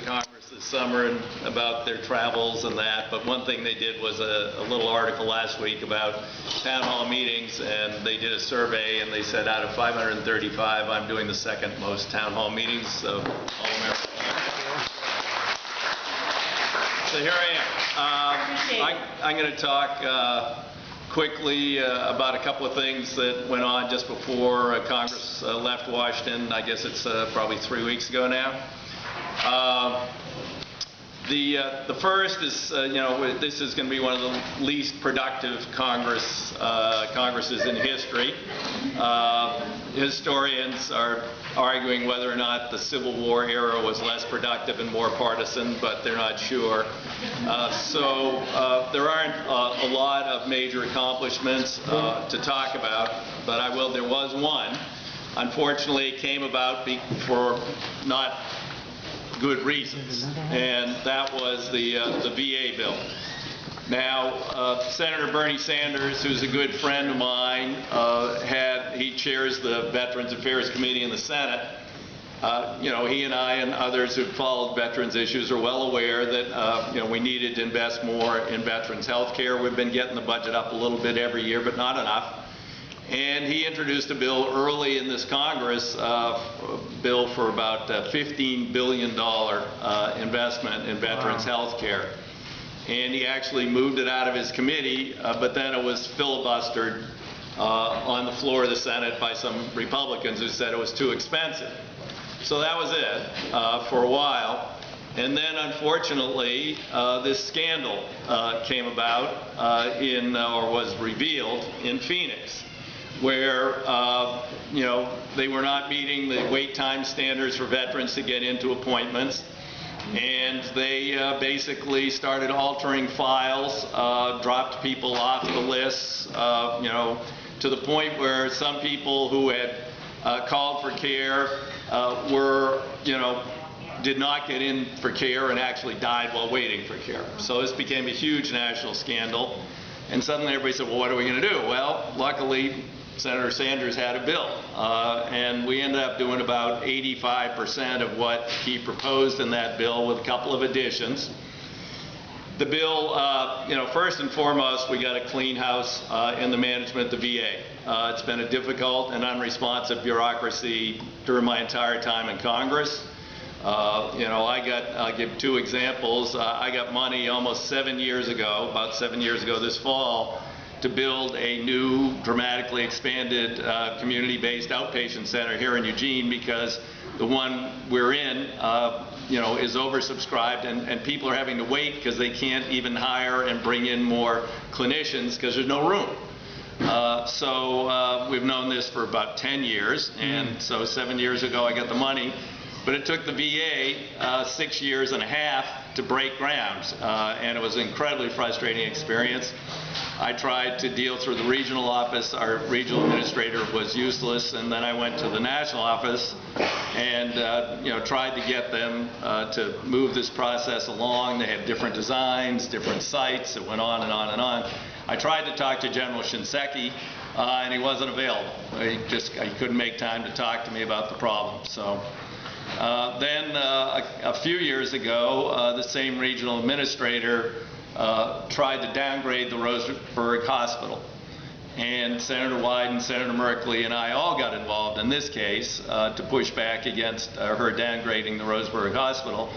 Congress this summer and about their travels and that, but one thing they did was a little article last week about town hall meetings, and they did a survey, and they said out of 535, I'm doing the second most town hall meetings, so all America. So here I am. I'm going to talk quickly about a couple of things that went on just before Congress left Washington. I guess it's probably 3 weeks ago now. The first is, this is going to be one of the least productive Congresses in history. Historians are arguing whether or not the Civil War era was less productive and more partisan, but they're not sure. So there aren't a lot of major accomplishments to talk about, but there was one. Unfortunately, it came about for not good reasons, and that was the VA bill. Now, Senator Bernie Sanders, who's a good friend of mine, he chairs the Veterans Affairs Committee in the Senate. He and I and others who've followed veterans issues are well aware that we needed to invest more in veterans health care. We've been getting the budget up a little bit every year, but not enough. And he introduced a bill early in this Congress, bill for about $15 billion investment in veterans health care. And he actually moved it out of his committee, but then it was filibustered on the floor of the Senate by some Republicans who said it was too expensive. So that was it for a while. And then, unfortunately, this scandal came about or was revealed in Phoenix, where they were not meeting the wait time standards for veterans to get into appointments, and they basically started altering files, dropped people off the lists, to the point where some people who had called for care did not get in for care and actually died while waiting for care. So this became a huge national scandal, and suddenly everybody said, well, what are we going to do? Well, luckily, Senator Sanders had a bill, and we ended up doing about 85% of what he proposed in that bill with a couple of additions. The bill, first and foremost, we got a clean house in the management of the VA. It's been a difficult and unresponsive bureaucracy during my entire time in Congress. I'll give two examples. I got money almost 7 years ago, about 7 years ago this fall, to build a new, dramatically expanded community-based outpatient center here in Eugene, because the one we're in, is oversubscribed, and people are having to wait because they can't even hire and bring in more clinicians because there's no room. So we've known this for about 10 years, and so 7 years ago I got the money, but it took the VA 6 years and a half to break ground, and it was an incredibly frustrating experience. I tried to deal through the regional office. Our regional administrator was useless, and then I went to the national office and tried to get them to move this process along. They have different designs, different sites. It went on and on and on. I tried to talk to General Shinseki, and he wasn't available. He couldn't make time to talk to me about the problem. So then a few years ago, the same regional administrator tried to downgrade the Roseburg Hospital. And Senator Wyden, Senator Merkley, and I all got involved in this case to push back against her downgrading the Roseburg Hospital.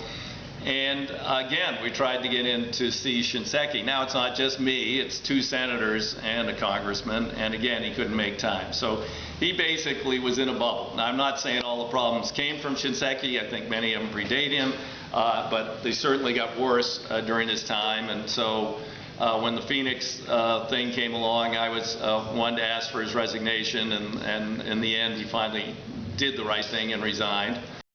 And again, we tried to get in to see Shinseki. Now it's not just me, it's two senators and a congressman, and again, he couldn't make time. So he basically was in a bubble. Now I'm not saying all the problems came from Shinseki. I think many of them predate him, but they certainly got worse during his time. And so when the Phoenix thing came along, I was one to ask for his resignation, and in the end he finally did the right thing and resigned.